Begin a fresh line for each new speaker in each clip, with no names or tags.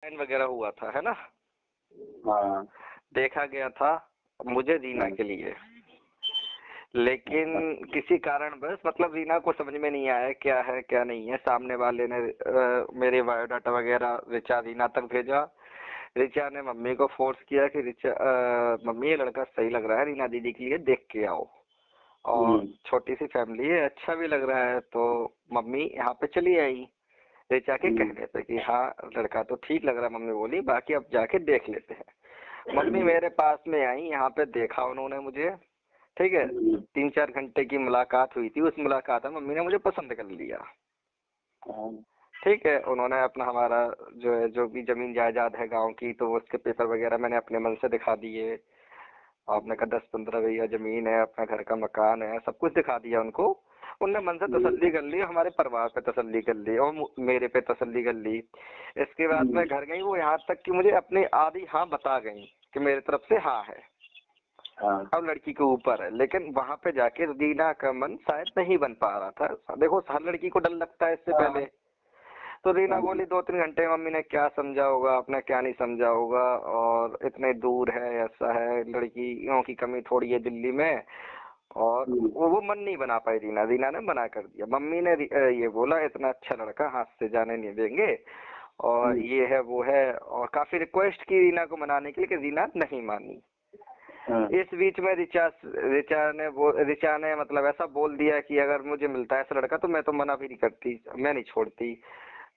Fine वगैरह हुआ था, है ना?
हाँ।
देखा गया था मुझे रीना के लिए, लेकिन किसी कारणवश मतलब रीना को समझ में नहीं आया क्या है क्या नहीं है। सामने वाले ने मेरे बायोडाटा वगैरह ऋचा रीना तक भेजा। ऋचा ने मम्मी को फोर्स किया कि मम्मी ये लड़का सही लग रहा है रीना दीदी के लिए, देख के आओ। और छोटी सी फैमिली है, अच्छा भी लग रहा है। तो मम्मी यहाँ पे चली आई ऋचा के कहने पे कि हाँ लड़का तो ठीक लग रहा है। मम्मी बोली बाकी अब जाके देख लेते हैं। मम्मी मेरे पास में आई, यहाँ पे देखा उन्होंने मुझे, ठीक है। 3-4 घंटे की मुलाकात हुई थी। उस मुलाकात में मम्मी ने मुझे पसंद कर लिया, ठीक है। उन्होंने अपना हमारा जो है जो भी जमीन जायदाद है गांव की, तो उसके पेपर वगैरह मैंने अपने मन से दिखा दिए। आपने कहा 10-15 बीघा जमीन है, अपना घर का मकान है, सब कुछ दिखा दिया उनको। उनने मन से तसल्ली कर ली, हमारे परिवार पे तसल्ली कर ली और मेरे पे तसल्ली कर ली। इसके बाद में घर गई, वो यहाँ तक कि मुझे अपनी आधी हाँ बता गई कि मेरी तरफ से हाँ है। अब लड़की के ऊपर है, लेकिन वहां पे जाके रीना का मन शायद नहीं बन पा रहा था। देखो हर लड़की को डर लगता है इससे पहले। तो रीना बोली 2-3 घंटे मम्मी ने क्या समझा होगा, अपना क्या नहीं समझा होगा, और इतने दूर है, ऐसा है, लड़कियों की कमी थोड़ी है दिल्ली में। और वो मन नहीं बना पाई रीना ने मना कर दिया। मम्मी ने ये बोला इतना अच्छा लड़का हाथ से जाने नहीं देंगे, और ये है वो है, और काफी रिक्वेस्ट की रीना को मनाने के लिए, कि रीना नहीं मानी। इस बीच में ऋचा ने मतलब ऐसा बोल दिया कि अगर मुझे मिलता है ऐसा लड़का तो मैं तो मना भी नहीं करती, मैं नहीं छोड़ती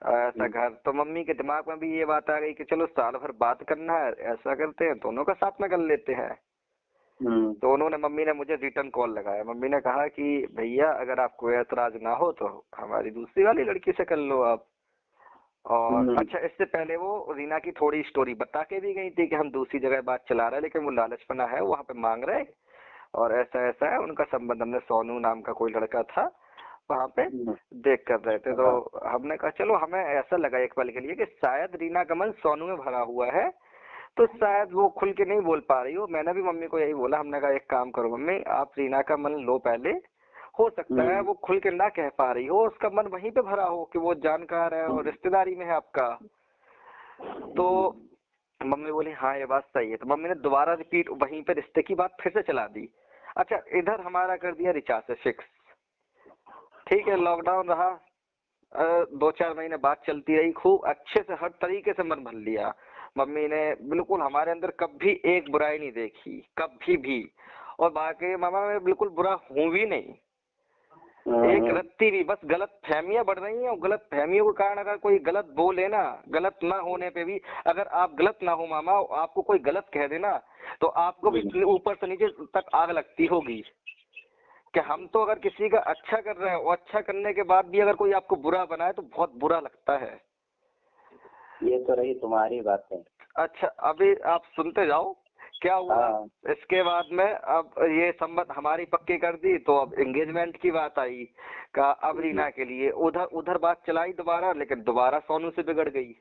ऐसा घर। तो मम्मी के दिमाग में भी ये बात आ गई कि चलो साल भर बात करना है, ऐसा करते हैं दोनों का साथ में कर लेते हैं। तो उन्होंने मम्मी ने मुझे रिटर्न कॉल लगाया। मम्मी ने कहा कि भैया अगर आपको ऐतराज ना हो तो हमारी दूसरी वाली लड़की से कर लो आप। और अच्छा, इससे पहले वो रीना की थोड़ी स्टोरी बता के भी गई थी कि हम दूसरी जगह बात चला रहे हैं, लेकिन वो लालचपना है, वहां पे मांग रहे और ऐसा ऐसा है उनका संबंध। हमने सोनू नाम का कोई लड़का था वहां पे देख कर रहे थे। तो हमने कहा चलो, हमें ऐसा लगा एक पल के लिए कि शायद रीना का मन सोनू में भरा हुआ है, तो शायद वो खुल के नहीं बोल पा रही हो। मैंने भी मम्मी को यही बोला, हमने कहा एक काम करो मम्मी, आप रीना का मन लो पहले, हो सकता है वो खुल के ना कह पा रही हो, उसका मन वहीं पे भरा हो कि वो जानकार है और रिश्तेदारी में है आपका। तो मम्मी बोली हाँ ये बात सही है। तो मम्मी ने दोबारा रिपीट वहीं पे रिश्ते की बात फिर से चला दी। अच्छा, इधर हमारा कर दिया रिचार्ज से फिक्स, ठीक है। लॉकडाउन रहा, 2-4 महीने बात चलती रही, खूब अच्छे से हर तरीके से मन भर लिया। मम्मी ने बिल्कुल हमारे अंदर कभी एक बुराई नहीं देखी, कभी भी। और बाकी मामा मैं बिल्कुल बुरा हूँ भी नहीं, एक रत्ती भी। बस गलत फहमियां बढ़ रही हैं, और गलत फहमियों के कारण अगर कोई गलत बोले ना, गलत ना होने पे भी अगर आप गलत ना हो मामा, आपको कोई गलत कह देना तो आपको भी ऊपर से नीचे तक आग लगती होगी कि हम तो अगर किसी का अच्छा कर रहे हैं और अच्छा करने के बाद भी अगर कोई आपको बुरा बनाए तो बहुत बुरा लगता है।
ये तो रही तुम्हारी बातें।
अच्छा, अभी आप सुनते जाओ क्या हुआ। इसके बाद में अब ये संबंध हमारी पक्की कर दी, तो अब एंगेजमेंट की बात आई का अब रीना के लिए उधर बात चलाई दोबारा, लेकिन दोबारा सोनू से बिगड़ गई,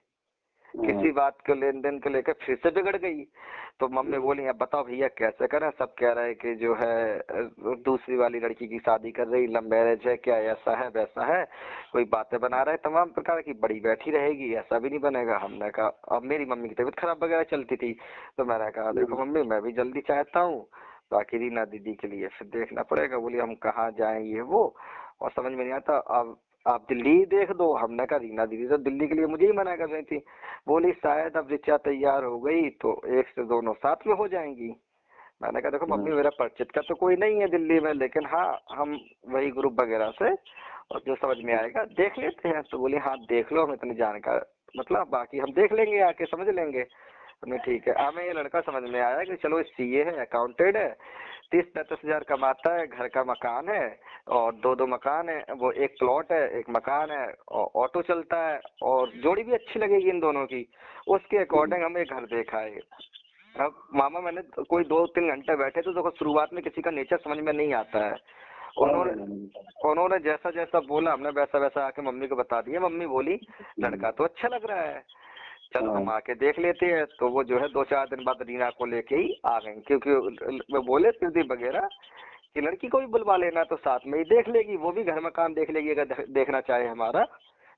किसी बात को लेन देन को लेकर फिर से बिगड़ गई। तो मम्मी बोली अब बताओ भैया कैसे करें, सब कह रहे हैं कि जो है दूसरी वाली लड़की की शादी कर रही, लव मैरिज है, क्या ऐसा है वैसा है, कोई बातें बना रहे तमाम प्रकार की, बड़ी बैठी रहेगी, ऐसा भी नहीं बनेगा। हमने कहा, अब मेरी मम्मी की तबीयत खराब वगैरह चलती थी, तो मैंने कहा देखो मम्मी मैं भी जल्दी चाहता हूँ, बाकी रीना दीदी के लिए फिर देखना पड़ेगा। बोली हम कहाँ जाएं ये वो, और समझ में नहीं आता। अब आप दिल्ली ही देख दो। हमने कहा रीना दीदी तो दिल्ली के लिए मुझे ही मना कर रही थी। बोली शायद अब ऋचा तैयार हो गई तो एक से दोनों साथ में हो जाएंगी। मैंने कहा देखो मम्मी मेरा परिचित का तो कोई नहीं है दिल्ली में, लेकिन हाँ हम वही ग्रुप वगैरह से और जो समझ में आएगा देख लेते हैं। तो बोली हाँ देख लो, हम इतनी जानकार मतलब बाकी हम देख लेंगे आके समझ लेंगे। नहीं ठीक है। हमें ये लड़का समझ में आया कि चलो सीए है, अकाउंटेंट है, 30-35 हजार कमाता है, घर का मकान है और 2 मकान है, वो एक प्लॉट है एक मकान है, और ऑटो चलता है, और जोड़ी भी अच्छी लगेगी इन दोनों की, उसके अकॉर्डिंग हमें घर देखा है। अब मामा मैंने कोई 2-3 घंटे बैठे तो देखो शुरुआत में किसी का नेचर समझ में नहीं आता है। उन्होंने जैसा जैसा बोला हमने वैसा वैसा आके मम्मी को बता दिया। मम्मी बोली लड़का तो अच्छा लग रहा है, चलो हम आके देख लेते हैं। तो वो जो है 2-4 दिन बाद रीना को लेके ही आ गए, क्योंकि वो बोले प्रदीप वगैरह कि लड़की को भी बुलवा लेना तो साथ में ही देख लेगी, वो भी घर मकान देख लेगी अगर देखना चाहे हमारा,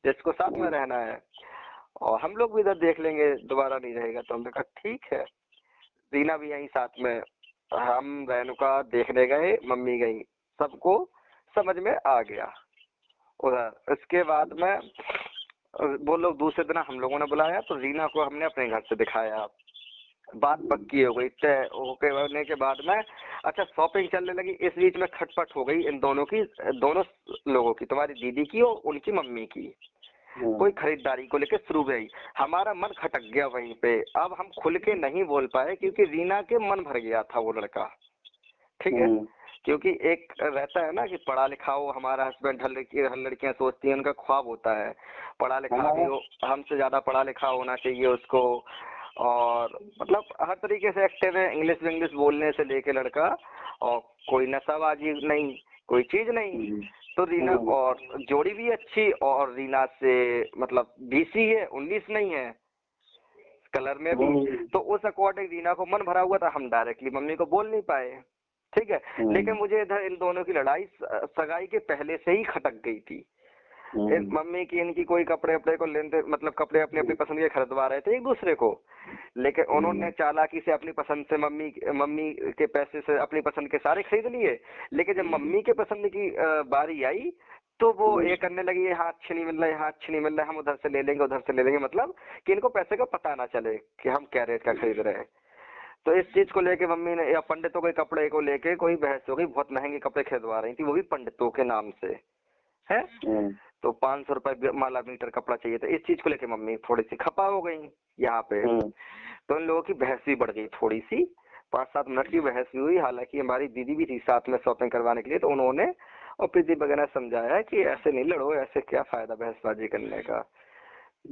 जिसको साथ में रहना है। और हम लोग भी इधर देख लेंगे, दोबारा नहीं रहेगा। तो हमने कहा ठीक है। रीना भी यहीं साथ में, हम रेणुका देखने गए, मम्मी गई, सबको समझ में आ गया उधर। इसके बाद में वो लोग दूसरे दिन हम लोगों ने बुलाया, तो रीना को हमने अपने घर से दिखाया। बात पक्की हो गई, तय होने के बाद में अच्छा शॉपिंग चलने लगी। इस बीच में खटपट हो गई इन दोनों की, दोनों लोगों की, तुम्हारी दीदी की और उनकी मम्मी की। कोई खरीदारी को लेकर शुरू गई, हमारा मन खटक गया वहीं पे। अब हम खुल के नहीं बोल पाए क्योंकि रीना के मन भर गया था वो लड़का, ठीक है। क्योंकि एक रहता है ना कि पढ़ा लिखा हो हमारा हस्बैंड, हर लड़कियां सोचती हैं, उनका ख्वाब होता है पढ़ा लिखा भी हो, हमसे ज्यादा पढ़ा लिखा होना चाहिए उसको, और मतलब हर तरीके से एक्टिव है, इंग्लिश विंग्लिश बोलने से लेके लड़का, और कोई नशाबाजी नहीं, कोई चीज नहीं। तो रीना और जोड़ी भी अच्छी, और रीना से मतलब 20 ही है, 19 नहीं है कलर में भी। तो उस अकॉर्डिंग रीना को मन भरा हुआ था, हम डायरेक्टली मम्मी को बोल नहीं पाए, ठीक है। लेकिन मुझे इधर इन दोनों की लड़ाई सगाई के पहले से ही खटक गई थी। मम्मी की इनकी कोई कपड़े अपने को लेते, मतलब कपड़े अपनी अपनी पसंद के खरीदवा रहे थे एक दूसरे को, लेकिन उन्होंने चालाकी से अपनी पसंद से मम्मी के पैसे से अपनी पसंद के सारे खरीद लिए। लेकिन जब मम्मी के पसंद की बारी आई, तो वो ये करने लगी, यहाँ अच्छे नहीं मिल रहा, यहाँ अच्छे नहीं मिल रहा, हम उधर से ले लेंगे, उधर से ले लेंगे, मतलब कि इनको पैसे का पता ना चले कि हम क्या रेट का खरीद रहे हैं। तो इस चीज को लेके मम्मी ने, या पंडितों के कपड़े को लेके कोई बहस हो गई, बहुत महंगे कपड़े खरीदवा रही थी, वो भी पंडितों के नाम से है। तो 500 रुपए माला मीटर कपड़ा चाहिए था, इस चीज को लेके मम्मी थोड़ी सी खपा हो गई यहाँ पे। तो इन लोगों की बहस भी बढ़ गई थोड़ी सी, 5-7 मिनट की बहस भी हुई। हालांकि हमारी दीदी भी थी साथ में शॉपिंग करवाने के लिए, तो उन्होंने और प्रीति वगैरह समझाया कि ऐसे नहीं लड़ो, ऐसे क्या फायदा बहसबाजी करने का।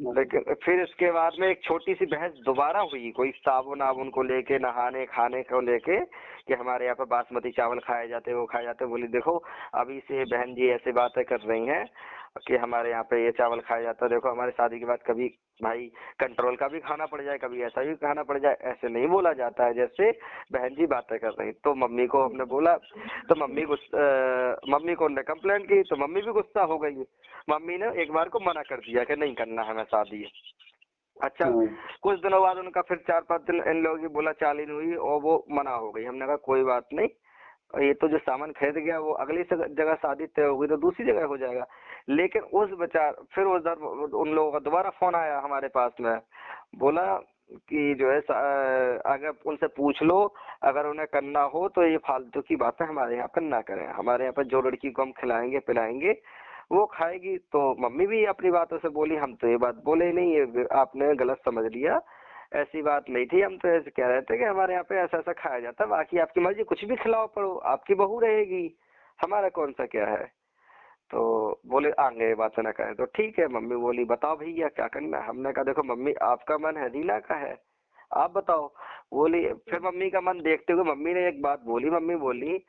लेकिन फिर इसके बाद में एक छोटी सी बहस दोबारा हुई, कोई साबुन आबुन को लेके, नहाने खाने को लेके, कि हमारे यहाँ पे बासमती चावल खाए जाते, वो खाए जाते। बोली देखो अभी से बहन जी ऐसे बातें कर रही हैं कि हमारे यहाँ पे ये चावल खाया जाता है, देखो हमारे शादी के बाद कभी भाई कंट्रोल का भी खाना पड़ जाए, कभी ऐसा भी खाना पड़ जाए, ऐसे नहीं बोला जाता है जैसे बहन जी बातें कर रही। तो मम्मी को हमने बोला, तो मम्मी को उन्होंने कंप्लेंट की, तो मम्मी भी गुस्सा हो गई। मम्मी ने एक बार को मना कर दिया कि नहीं करना है हमें शादी। अच्छा कुछ दिनों बाद उनका फिर 4-5 दिन इन लोगों की बोला चाली हुई और वो मना हो गई। हमने कहा कोई बात नहीं, ये तो जो सामान खरीद गया वो अगली जगह शादी तय होगी तो दूसरी जगह हो जाएगा। लेकिन उस बचार फिर उधर उन लोगों का दोबारा फोन आया हमारे पास में, बोला कि जो है अगर उनसे पूछ लो, अगर उन्हें करना हो तो ये फालतू की बातें हमारे यहाँ पर ना करें, हमारे यहाँ पर जो लड़की को हम खिलाएंगे पिलाएंगे वो खाएगी। तो मम्मी भी अपनी बातों से बोली, हम तो ये बात बोले ही नहीं, ये आपने गलत समझ लिया, ऐसी बात नहीं थी, हम तो ऐसे कह रहे थे कि हमारे यहाँ पे ऐसा ऐसा खाया जाता है, बाकी आपकी मर्जी, कुछ भी खिलाओ पड़ो, आपकी बहू रहेगी, हमारा कौन सा क्या है। तो बोले आगे बात ना करें। तो ठीक है, मम्मी बोली बताओ भैया क्या करना है। हमने कहा देखो मम्मी आपका मन है रीना का है, आप बताओ। बोली फिर मम्मी का मन देखते हुए मम्मी ने एक बात बोली, मम्मी बोली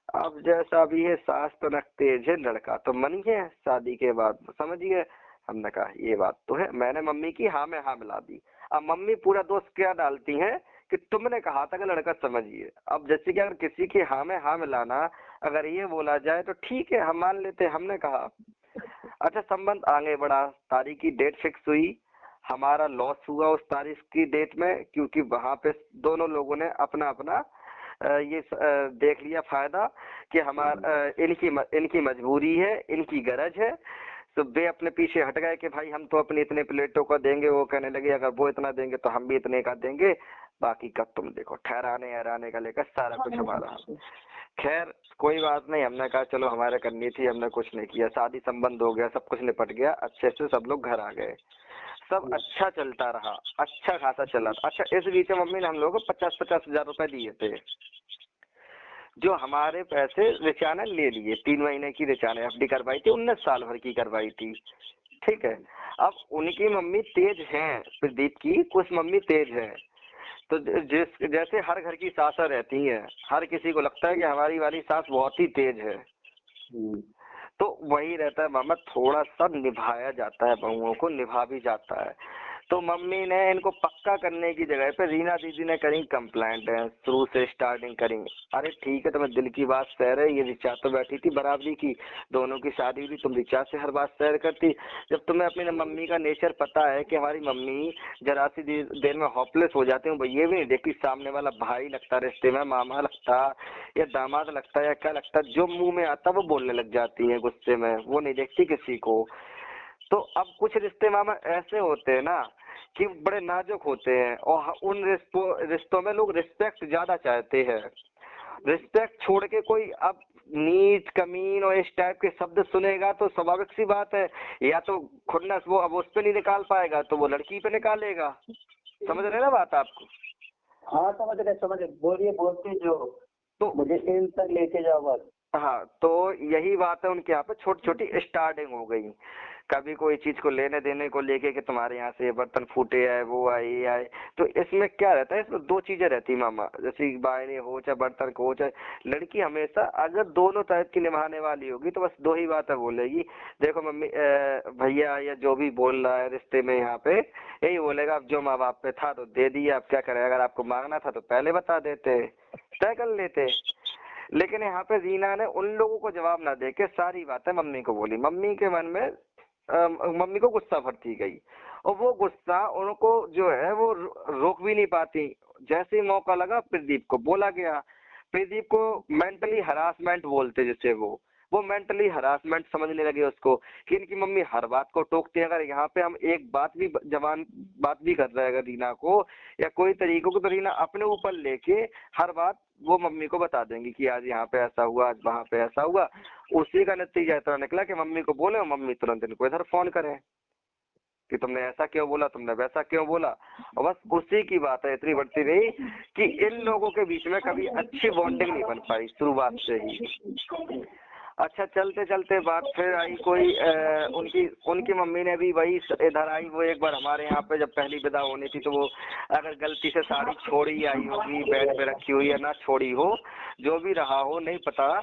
अब जैसा भी है सास तो न तेज है, लड़का तो मन है शादी के बाद, समझिए। हमने कहा ये बात तो है, मैंने मम्मी की हाँ में हाँ मिला दी। अब मम्मी पूरा दोष क्या डालती हैं कि तुमने कहा था कि लड़का समझिए। अब जैसे कि अगर किसी की हाँ में हाँ मिलाना अगर ये बोला जाए तो ठीक है, हम मान लेते, हमने कहा। अच्छा संबंध आगे बढ़ा, तारीख की डेट फिक्स हुई, हमारा लॉस हुआ उस तारीख की डेट में, क्योंकि वहां पे दोनों लोगों ने अपना अपना ये देख लिया फायदा कि इनकी मजबूरी है, इनकी गरज है। तो वे अपने पीछे हट गए कि भाई हम तो अपने इतने प्लेटों का देंगे, वो कहने लगे अगर वो इतना देंगे तो हम भी इतने का देंगे, बाकी का तुम देखो, ठहराने हराने का लेकर सारा कुछ हमारा। खैर कोई बात नहीं, हमने कहा चलो हमारे करनी थी, हमने कुछ नहीं किया, शादी संबंध हो गया, सब कुछ निपट गया, अच्छे से सब लोग घर आ गए, सब अच्छा चलता रहा, अच्छा खासा चला। अच्छा इस बीच में मम्मी ने हम लोगों को 50-50 हजार रुपए दिए थे, जो हमारे पैसे रिचा ने ले लिए, 3 महीने की रिचा ने एफडी करवाई थी, 19 साल भर की करवाई थी, ठीक है। अब उनकी मम्मी तेज हैं, प्रदीप की कुछ मम्मी तेज है, तो जैसे हर घर की सासा रहती है, हर किसी को लगता है कि हमारी वाली सास बहुत ही तेज है, तो वही रहता है मामा, थोड़ा सा निभाया जाता है, बहुओं को निभा भी जाता है। तो मम्मी ने इनको पक्का करने की जगह पे रीना दीदी ने करी कंप्लेंट है, शुरू से स्टार्टिंग करी। अरे ठीक है, तुम्हें दिल की बात शेयर है, ये रिचा तो बैठी थी बराबरी की, दोनों की शादी हुई, तुम रिचा से हर बात शेयर करती। जब तुम्हें अपनी मम्मी का नेचर पता है कि हमारी मम्मी जरा सी देर में होपलेस हो जाती हूँ, ये भी नहीं देखती सामने वाला भाई लगता रिश्ते में, मामा लगता या दामाद लगता या क्या लगता, जो मुंह में आता वो बोलने लग जाती है गुस्से में, वो नहीं देखती किसी को। तो अब कुछ रिश्ते मामा ऐसे होते हैं ना कि बड़े नाजुक होते हैं, और उन रिश्तों में लोग रिस्पेक्ट ज्यादा चाहते हैं। रिस्पेक्ट छोड़ के कोई अब नीच कमीन और इस टाइप के शब्द सुनेगा तो स्वाभाविक सी बात है, या तो खुन्नस वो अब उस पे नहीं निकाल पाएगा तो वो लड़की पे निकालेगा। समझ रहे ना बात आपको?
हाँ समझ रहे, बोलिए, बोलते जो
तो
मुझे एंड तक लेके जाओ बस।
हाँ, तो यही बात है, उनके यहाँ पे छोटी छोटी स्टार्टिंग हो गई। कभी कोई चीज को लेने देने को लेके कि तुम्हारे यहाँ से बर्तन फूटे आए, वो आई आए। तो इसमें क्या रहता है, इसमें दो चीजें रहती मामा, जैसे बायने हो चाहे बर्तन को हो, चाहे लड़की हमेशा अगर दोनों टाइप की निभाने वाली होगी तो बस दो ही बातें बोलेगी। देखो मम्मी, भैया या जो भी बोल रहा है रिश्ते में यहाँ पे, यही बोलेगा अब जो माँ बाप पे था तो दे दिया, अब क्या करें, अगर आपको मांगना था तो पहले बता देते, तय कर लेते। लेकिन यहाँ पे रीना ने उन लोगों को जवाब ना देके सारी बातें मम्मी को बोली। मम्मी के मन में मम्मी को गुस्सा भरती गई, और वो गुस्सा उनको जो है वो रोक भी नहीं पाती। जैसे ही मौका लगा प्रदीप को बोला गया। प्रदीप को मेंटली हरासमेंट बोलते, जैसे वो मेंटली हरासमेंट समझने लगे उसको, कि इनकी मम्मी हर बात को टोकती है। अगर यहाँ पे हम एक बात भी जवान बात भी कर रहे हैं अगर रीना को या कोई तरीकों को, तो रीना अपने ऊपर लेके हर बात वो मम्मी को बता देंगी कि आज यहाँ पे ऐसा हुआ, आज वहां पे ऐसा हुआ। उसी का नतीजा इतना निकला कि मम्मी को बोले और मम्मी तुरंत इनको इधर फोन करे कि तुमने ऐसा क्यों बोला, तुमने वैसा क्यों बोला। और बस उसी की बात है इतनी बढ़ती रही कि इन लोगों के बीच में कभी अच्छी बॉन्डिंग नहीं बन पाई शुरुआत से ही। अच्छा, चलते चलते बात फिर आई कोई उनकी उनकी मम्मी ने भी वही इधर आई। वो एक बार हमारे यहाँ पे जब पहली विदा होनी थी, तो वो अगर गलती से साड़ी छोड़ी आई होगी, बेड पे रखी हुई या ना छोड़ी हो, जो भी रहा हो नहीं पता,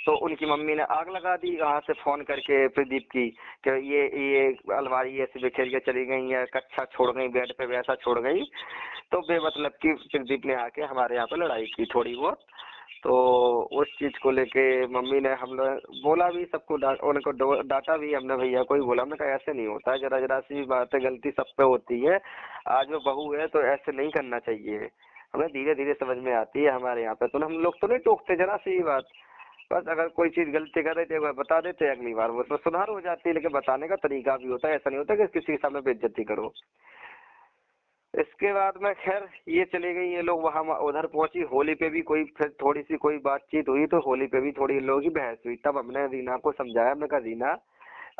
तो उनकी मम्मी ने आग लगा दी वहां से फोन करके प्रदीप की कि ये अलमारी ऐसे बिखेर के चली गई है, कच्छा छोड़ गई बेड पे वैसा छोड़ गई। तो बेमतलब की प्रदीप ने आके हमारे यहाँ पे लड़ाई की थोड़ी बहुत। तो उस चीज को लेके मम्मी ने हम लोग बोला भी, सबको उनको डांटा भी हमने, भैया कोई बोला, हमने कहा ऐसे नहीं होता है, जरा जरा सी बात है, गलती सब पे होती है, आज वो बहू है तो ऐसे नहीं करना चाहिए। हमें धीरे धीरे समझ में आती है हमारे यहाँ पे, तो हम लोग तो नहीं टोकते जरा सी बात, बस अगर कोई चीज गलती कर रहे थे एक बार बता देते, अगली बार वो उसमें सुधार हो जाती है। लेकिन बताने का तरीका भी होता है, ऐसा नहीं होता कि किसी के सामने बेइज्जती करो। इसके बाद में खैर ये चली गई, ये लोग वहां उधर पहुंची। होली पे भी कोई फिर थोड़ी सी कोई बातचीत हुई, तो होली पे भी थोड़ी इन लोगों की बहस हुई। तब हमने रीना को समझाया, हमने कहा रीना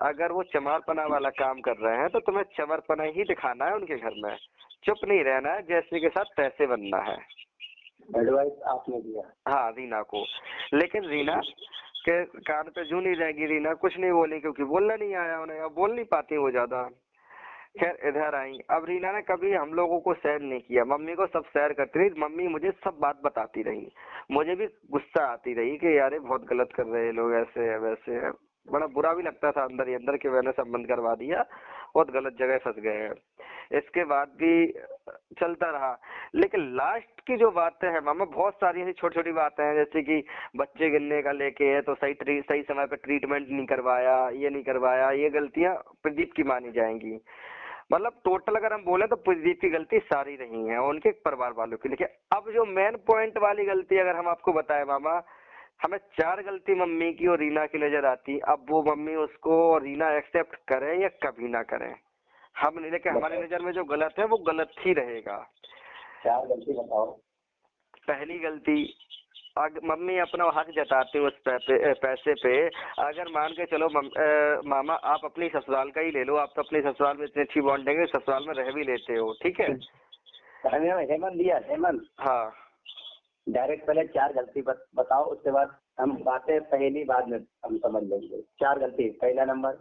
अगर वो चमारपना वाला काम कर रहे हैं तो तुम्हें चमरपना ही दिखाना है उनके घर में, चुप नहीं रहना है, जैसे के साथ तैसे बनना है।
एडवाइस आपने दिया?
हाँ, रीना को। लेकिन रीना के कान पे जू नहीं रहेगी, रीना कुछ नहीं बोली क्योंकि बोलना नहीं आया उन्हें, अब बोल नहीं पाती वो ज्यादा। खैर इधर आई, अब रीना ने कभी हम लोगों को शेयर नहीं किया, मम्मी को सब शेयर करती रही, मम्मी मुझे सब बात बताती रही। मुझे भी गुस्सा आती रही कि यार ये बहुत गलत कर रहे हैं लोग, ऐसे है वैसे है, बड़ा बुरा भी लगता था अंदर ही अंदर के मैंने संबंध करवा दिया, बहुत गलत जगह फंस गए हैं। इसके बाद भी चलता रहा। लेकिन लास्ट की जो बातें हैं मामा, बहुत सारी ऐसी छोटी छोटी बातें हैं, जैसे कि बच्चे गिरने का लेके है तो सही समय पे ट्रीटमेंट नहीं करवाया, ये नहीं करवाया, ये गलतियां प्रदीप की मानी जाएंगी। मतलब टोटल अगर हम बोले तो प्रदीप की गलती सारी रही है, उनके परिवार वालों की। लेकिन अब जो मेन पॉइंट वाली गलती अगर हम आपको बताएं मामा, हमें 4 गलती मम्मी की और रीना की नजर आती। अब वो मम्मी उसको और रीना एक्सेप्ट करे या कभी ना करे, हम नहीं, लेकिन हमारी नजर में जो गलत है वो गलत ही रहेगा।
4 गलती बताओ।
पहली गलती, मम्मी अपना हक जताती है उस पैसे पे। अगर मान के चलो मामा आप अपनी ससुराल का ही ले लो, आप तो अपनी ससुराल में इतनी अच्छी बॉन्डिंग है, ससुराल में रह भी लेते हो, ठीक है।
हेमंत दिया, हेमंत
हाँ,
डायरेक्ट पहले 4 गलती बताओ, उसके बाद हम बातें पहली बाद में हम समझ लेंगे। 4 गलती। पहला नंबर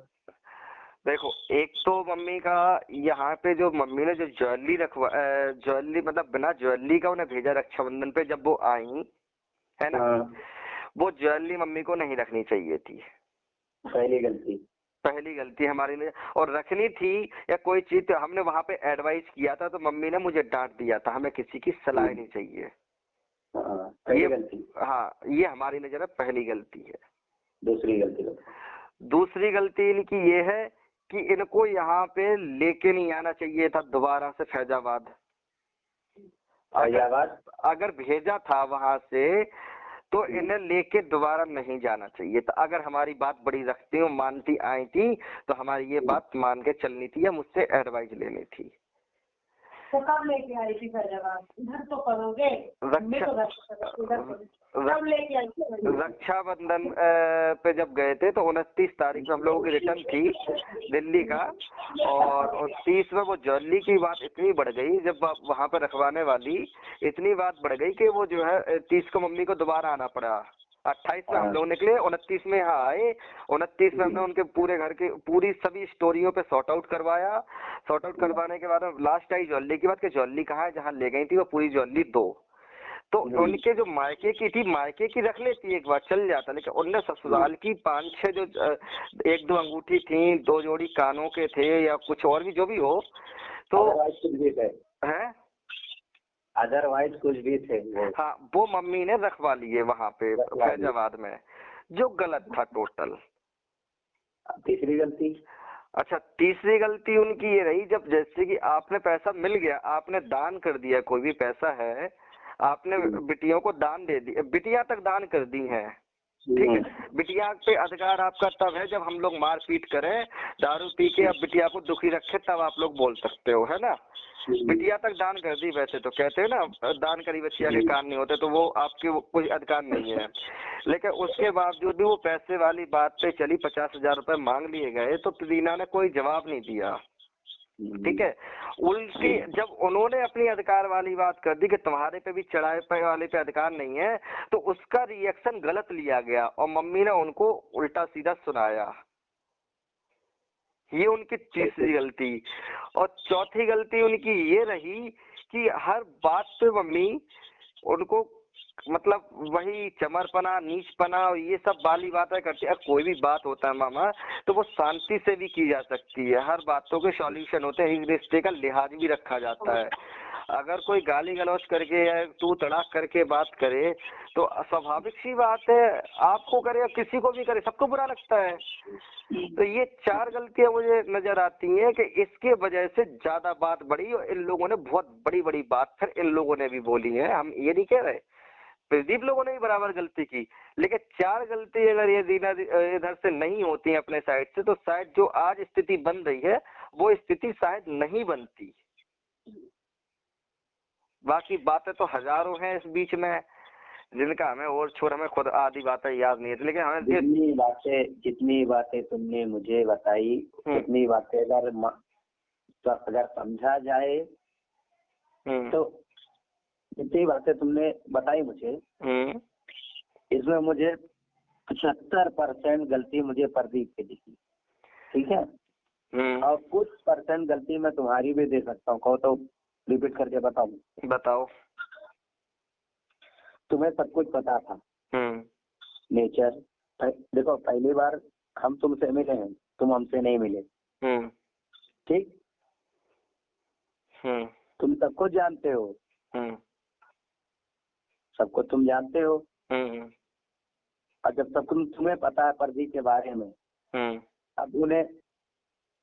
देखो, एक तो मम्मी का यहाँ पे जो मम्मी ने जो ज्वेलरी मतलब बिना ज्वेलरी का उन्हें भेजा रक्षाबंधन पे जब वो आई है ना,
हाँ,
वो ज्वेलरी मम्मी को नहीं रखनी चाहिए थी।
पहली गलती।
पहली गलती हमारी ने, और रखनी थी या कोई चीज तो हमने वहां पे एडवाइस किया था तो मम्मी ने मुझे डांट दिया था, हमें किसी की सलाह नहीं चाहिए।
हाँ, पहली
ये
गलती।
हाँ, ये हमारी नजर में पहली गलती है।
दूसरी गलती बताओ।
दूसरी गलती इनकी ये है कि इनको यहाँ पे लेके नहीं आना चाहिए था दोबारा से फैजाबाद।
फैजाबाद?
अगर भेजा था वहां से तो इन्हें लेके दोबारा नहीं जाना चाहिए था। अगर हमारी बात बड़ी रखती हूँ, मानती आई थी तो हमारी ये बात मान के चलनी थी या मुझसे एडवाइस लेनी थी।
तो कब लेके आई थी फैजाबाद? इधर तो करोगे, कब लेके आई थी?
रक्षाबंधन पे जब गए थे तो 29 तारीख को हम लोगों की रिटर्न थी दिल्ली का, और 30 में वो ज्वेलरी की बात इतनी बढ़ गई, जब वहां पर रखवाने वाली इतनी बात बढ़ गई कि वो जो है 30 को मम्मी को दोबारा आना पड़ा। 28 में हम लोग निकले, 29 में यहाँ आए। 29 में हमने उनके पूरे घर के पूरी सभी स्टोरियों पे सॉर्ट आउट करवाया। सॉर्ट आउट करवाने के बाद लास्ट आई ज्वेलरी की बात कि ज्वेलरी कहाँ है, जहाँ ले गई थी वो पूरी ज्वेलरी दो। तो उनके जो मायके की थी, मायके की रख लेती एक बार चल जाता, लेकिन उनने ससुराल की 5-6 जो 1-2 अंगूठी थी, 2 जोड़ी कानों के थे या कुछ और भी जो भी हो, तो है
अदरवाइज कुछ भी थे वो।
हाँ, वो मम्मी ने रखवा लिए वहां पे फैजाबाद में, जो गलत था टोटल।
तीसरी गलती?
अच्छा, तीसरी गलती उनकी ये रही, जब जैसे कि आपने पैसा मिल गया, आपने दान कर दिया, कोई भी पैसा है आपने बिटियों को दान दे दी, बिटिया तक दान कर दी हैं, ठीक है। बिटिया पे अधिकार आपका तब है जब हम लोग मारपीट करें, दारू पी के अब बिटिया को दुखी रखे, तब आप लोग बोल सकते हो, है ना। बिटिया तक दान कर दी, वैसे तो कहते हैं ना दान करी बच्चिया के कान नहीं होते, तो वो आपके कोई अधिकार नहीं है। लेकिन उसके बावजूद भी वो पैसे वाली बात पे चली, 50,000 रुपए मांग लिए गए तो रीना ने कोई जवाब नहीं दिया, ठीक है। उल्टी जब उन्होंने अपनी अधिकार वाली बात कर दी कि तुम्हारे पे भी चढ़ाए पे वाले पे अधिकार नहीं है, तो उसका रिएक्शन गलत लिया गया और मम्मी ने उनको उल्टा सीधा सुनाया। ये उनकी तीसरी गलती। और चौथी गलती उनकी ये रही कि हर बात पे मम्मी उनको मतलब वही चमरपना, नीचपना और ये सब वाली बातें करती है। कोई भी बात होता है मामा तो वो शांति से भी की जा सकती है, हर बातों के सॉल्यूशन होते हैं, रिश्ते का लिहाज भी रखा जाता है। अगर कोई गाली गलौज करके या तू तड़ाक करके बात करे तो स्वाभाविक सी बात है, आपको करे या किसी को भी करे सबको बुरा लगता है। तो ये 4 गलतियां मुझे नजर आती हैं कि इसके वजह से ज्यादा बात बढ़ी और इन लोगों ने बहुत बड़ी बड़ी बात फिर इन लोगों ने भी बोली है। हम ये नहीं कह रहे, प्रदीप लोगों ने भी बराबर गलती की, लेकिन 4 गलती अगर ये रीना इधर से नहीं होती अपने साइड से तो शायद जो आज स्थिति बन रही है वो स्थिति शायद नहीं बनती। बाकी बातें तो हजारों हैं इस बीच में जिनका हमें और छोड़ हमें खुद आधी बातें याद नहीं है, लेकिन हमें
जितनी बातें तुमने मुझे बताई उतनी बातें अगर समझा जाए तो जितनी बातें तुमने बताई मुझे इसमें मुझे 75% गलती मुझे प्रदीप की दिखी, ठीक है। और कुछ % गलती मैं तुम्हारी भी दे सकता हूँ, कहो तो रिपीट करके बताओ। तुम्हें सब कुछ पता था नेचर। देखो पहली बार हम तुमसे मिले हैं, तुम हमसे नहीं मिले, ठीक। तुम सब कुछ जानते हो, सबको तुम जानते हो। और जब तक तुम्हें पता है प्रदीप के बारे में, अब उन्हें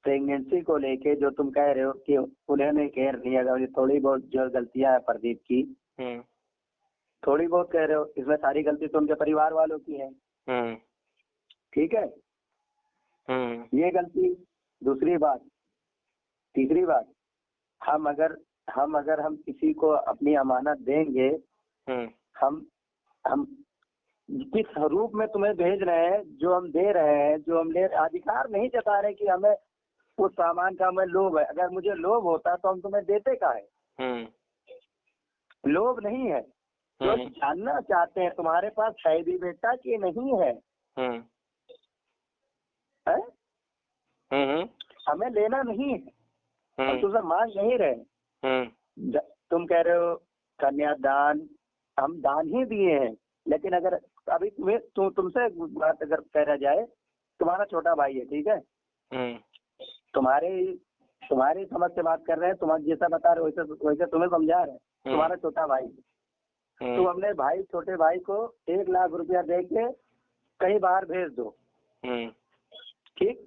प्रेगनेंसी को लेके जो तुम कह रहे हो कि उन्होंने केयर नहीं, अगर थोड़ी बहुत जो गलतियां है प्रदीप की, थोड़ी बहुत कह रहे हो, इसमें सारी गलती तो उनके परिवार वालों की है, ठीक है। ये गलती। दूसरी बात, तीसरी बात, हम अगर किसी को अपनी अमानत देंगे, हम किस रूप में तुम्हें भेज रहे हैं, जो हम दे रहे हैं, जो हम ले अधिकार नहीं जता रहे कि हमें उस सामान का हमें लोभ है। अगर मुझे लोभ होता तो हम तुम्हें देते का है। लोभ नहीं है, जो जानना चाहते हैं तुम्हारे पास है भी बेटा कि नहीं है, हमें लेना नहीं है, हम तुमसे मांग नहीं रहे। तुम कह रहे हो कन्यादान, हम दान ही दिए हैं, लेकिन अगर अभी तुमसे बात अगर कह जाए, तुम्हारा छोटा भाई है, ठीक है, तुम्हारी समझ से बात कर रहे हैं, तुम्हारे जैसा बता रहे वैसे वैसे तुम्हें समझा रहे हैं। तुम्हारा छोटा भाई, तुम अपने भाई छोटे भाई को 1 लाख रुपया दे के कहीं बाहर भेज दो, ठीक।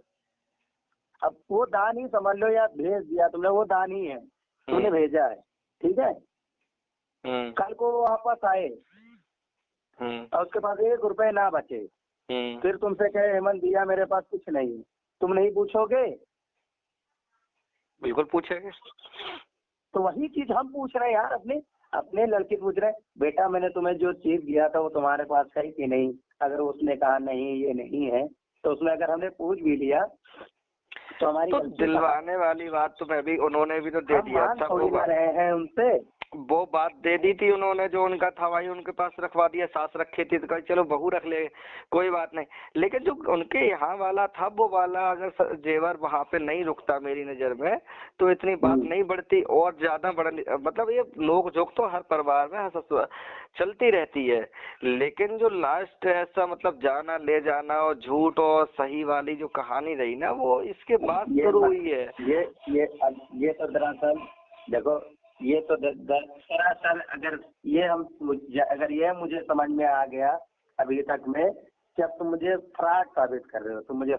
अब वो दान ही समझ लो, या भेज दिया तुमने, वो दान ही है, तुमने भेजा है, ठीक है। कल को वो वापस आए और उसके पास 1 रुपए ना बचे, फिर तुमसे कहे हेमंत भैया मेरे पास कुछ नहीं, तुम नहीं पूछोगे?
बिल्कुल पूछेंगे।
तो वही चीज हम पूछ रहे हैं यार, अपने लड़के पूछ रहे हैं, बेटा मैंने तुम्हें जो चीज दिया था वो तुम्हारे पास है कि नहीं? अगर उसने कहा नहीं ये नहीं है, तो उसमें अगर हमने पूछ भी लिया तो हमारी
तो दिलवाने वाली बात तो मैं भी, उन्होंने भी तो दे दिया था,
वो रहे हैं उनसे,
वो बात दे दी थी उन्होंने, जो उनका था भाई उनके पास रखवा दिया। सास रखी थी तो कही चलो बहू रख ले, कोई बात नहीं। लेकिन जो उनके यहाँ वाला था वो वाला अगर जेवर वहां पे नहीं रुकता मेरी नजर में, तो इतनी बात नहीं बढ़ती और ज्यादा मतलब ये नोक झोंक तो हर परिवार में चलती रहती है। लेकिन जो लास्ट ऐसा मतलब जाना ले जाना और झूठ और सही वाली जो कहानी रही ना, वो इसके बाद शुरू हुई है।
ये तो दरअसल देखो, ये तो दरअसल अगर ये मुझे समझ में आ गया अभी तक में, कि अब तुम मुझे फ्रॉड साबित कर रहे हो, तुम मुझे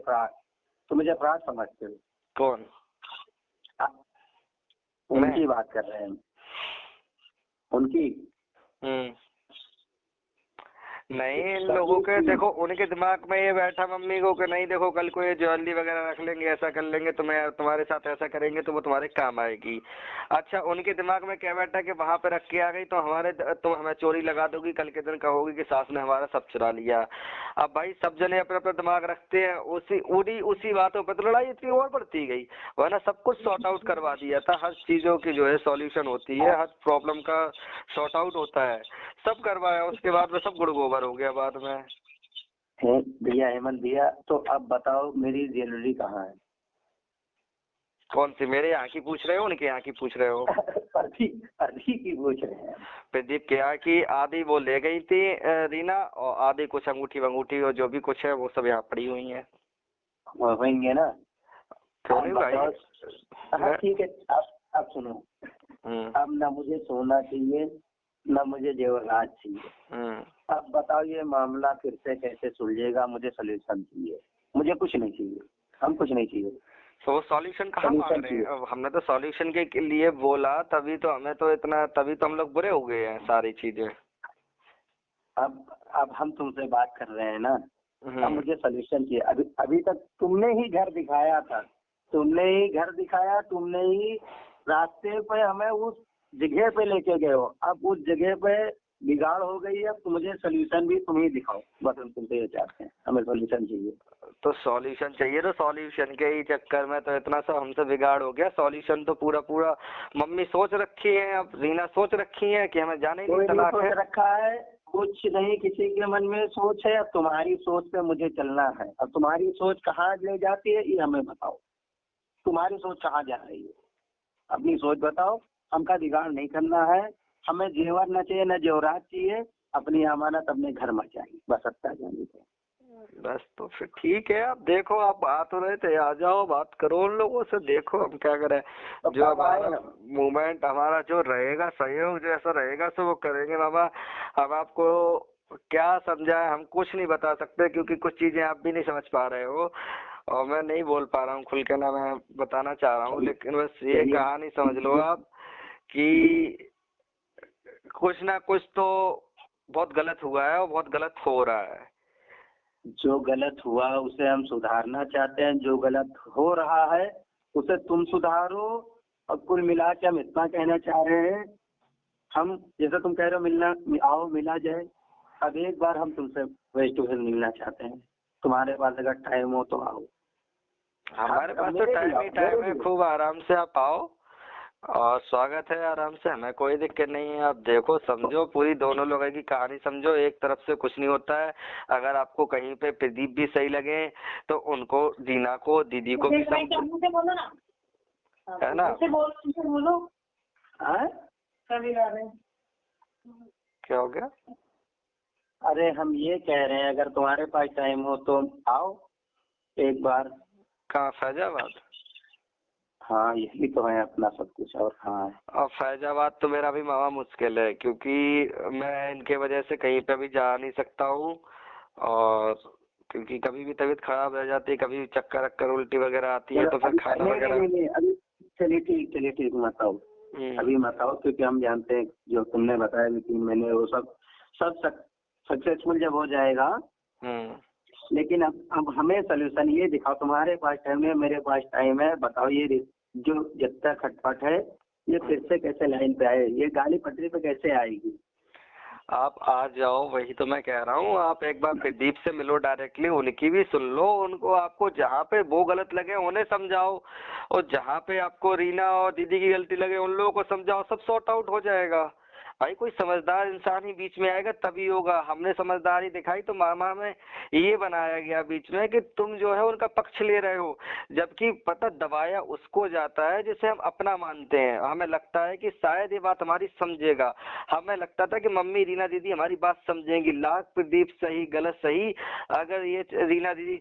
फ्रॉड समझते हो।
कौन?
उनकी बात कर रहे हैं, उनकी
नहीं, इन लोगों के देखो उनके दिमाग में ये बैठा मम्मी को कि नहीं देखो कल को ये ज्वेलरी वगैरह रख लेंगे, ऐसा कर लेंगे, तुम्हारे साथ ऐसा करेंगे तो वो तुम्हारे काम आएगी। अच्छा, उनके दिमाग में क्या बैठा कि वहां पे रख के आ गई तो तुम हमें चोरी लगा दोगी, कल के दिन कहोगी कि सास ने हमारा सब चुरा लिया। अब भाई सब जने अपना अपना दिमाग रखते हैं, उसी बातों पर तो लड़ाई इतनी और बढ़ती गई, वरना सब कुछ सॉर्ट आउट करवा दिया था। हर चीजों की जो है सॉल्यूशन होती है, हर प्रॉब्लम का सॉर्ट आउट होता है, सब करवाया, उसके बाद में सब गुड़ गोबर हो गया बाद में।
भैया हेमंत भैया, तो अब बताओ मेरी ज्वेलरी कहाँ है?
कौन सी? मेरे यहाँ की पूछ रहे हो, उनके यहाँ की पूछ रहे हो?
प्रदीप की पूछ रहे हैं।
प्रदीप के यहाँ की आधी वो ले गई थी रीना, और आधी कुछ अंगूठी वंगूठी और जो भी कुछ है वो सब यहाँ पड़ी हुई है।
होंगे ना?
क्यों नहीं भाई?
हाँ ठीक है, अब सुनो, अब ना मुझे सोना चाहिए ना मुझे जेवरात चाहिए। अब बताओ ये मामला फिर से कैसे सुलझेगा? मुझे सोल्यूशन चाहिए, मुझे कुछ नहीं चाहिए, हम कुछ नहीं चाहिए।
तो सॉल्यूशन कहाँ मांग रहे हैं? हमने तो सॉल्यूशन के लिए बोला, तभी तो हम लोग बुरे हो गए हैं सारी चीजें।
अब हम तुमसे बात कर रहे हैं ना, अब मुझे सोल्यूशन चाहिए। अभी तक तुमने ही घर दिखाया था, तुमने ही रास्ते पे हमें उस जगह पे लेके गए हो। अब उस जगह पे बिगाड़ हो गई है, तो मुझे सोल्यूशन भी तुम ही दिखाओ। बस हम तुमसे ये चाहते हैं, हमें सोल्यूशन चाहिए।
तो सॉल्यूशन चाहिए, तो सॉल्यूशन के ही चक्कर में तो इतना सा हमसे बिगाड़ हो गया। सॉल्यूशन तो पूरा मम्मी सोच रखी है, अब रीना सोच रखी है कि हमें जाने नहीं तलाक है।
रखा है कुछ नहीं, किसी के मन में सोच है। अब तुम्हारी सोच पे मुझे चलना है। अब तुम्हारी सोच कहाँ ले जाती है ये हमें बताओ, तुम्हारी सोच कहाँ जा रही है? अपनी सोच बताओ। हमका बिगाड़ नहीं करना है, हमें जेवर न चाहिए न जेवरात चाहिए, अपनी अमानत अपने घर में चाहिए, बस अब जाने को।
बस तो फिर ठीक है। आप देखो, आप बात हो रहे थे, आ जाओ बात करो उन लोगों से, देखो हम क्या करें। तो जो हमारा मूवमेंट हमारा जो रहेगा, सहयोग जैसा रहेगा तो वो करेंगे बाबा। अब आपको क्या समझाए, हम कुछ नहीं बता सकते, क्योंकि कुछ चीजें आप भी नहीं समझ पा रहे हो और मैं नहीं बोल पा रहा हूँ खुल के ना, मैं बताना चाह रहा हूँ। लेकिन बस ये कहानी समझ लो आप कि कुछ ना कुछ तो बहुत गलत हुआ है और बहुत गलत हो रहा है।
जो गलत हुआ उसे हम सुधारना चाहते हैं, जो गलत हो रहा है उसे तुम सुधारो। और कुल मिला के हम इतना कहना चाह रहे हैं, हम जैसा तुम कह रहे हो आओ मिला जाए। अब एक बार हम तुमसे फेस टू फेस मिलना चाहते हैं, तुम्हारे पास अगर टाइम हो तो आओ।
हमारे पास तो टाइम ही टाइम है, खूब आराम से आप आओ और स्वागत है आराम से, हमें कोई दिक्कत नहीं है। आप देखो, समझो, पूरी दोनों लोगों की कहानी समझो। एक तरफ से कुछ नहीं होता है। अगर आपको कहीं पे प्रदीप भी सही लगे तो उनको, दीना को, दीदी को भी समझो, है ना?
बोलो
क्या हो गया?
अरे हम ये कह रहे हैं, अगर तुम्हारे पास टाइम हो तो आओ एक बार।
कहाँ फैजाबाद?
हाँ यही तो है अपना सब कुछ, और कहाँ है।
और फैजाबाद तो मेरा भी मामा मुश्किल है, क्योंकि मैं इनके वजह से कहीं पे भी जा नहीं सकता हूँ। और क्योंकि कभी भी तबीयत खराब रह जाती है, कभी चक्कर अक्कर उल्टी वगैरह आती है, तो फिर खाना वगैरह।
नहीं अभी चलिए ठीक मत आओ, अभी मत आओ, क्योंकि हम जानते हैं जो तुमने बताया कि 3 महीने वो सब सक्सेसफुल जब हो जाएगा। लेकिन अब हमें सोल्यूशन ये दिखाओ, तुम्हारे पास टाइम है, मेरे पास टाइम है, बताओ ये जो जितना खटपट है ये फिर से कैसे लाइन पे आए, ये गाली पटरी पे कैसे आएगी।
आप आ जाओ, वही तो मैं कह रहा हूँ। आप एक बार प्रदीप से मिलो डायरेक्टली, उनकी भी सुन लो, उनको आपको जहाँ पे वो गलत लगे उन्हें समझाओ, और जहाँ पे आपको रीना और दीदी की गलती लगे उन लोगों को समझाओ, सब सॉर्ट आउट हो जाएगा। भाई कोई समझदार इंसान ही बीच में आएगा तभी होगा। हमने समझदारी दिखाई तो मामा में ये बनाया गया बीच में कि तुम जो है उनका पक्ष ले रहे हो, जबकि पता दबाया उसको जाता है जिसे हम अपना मानते हैं। हमें लगता है कि शायद ये बात हमारी समझेगा, हमें लगता था कि मम्मी रीना दीदी हमारी बात समझेंगी। लाख प्रदीप सही गलत सही, अगर ये रीना दीदी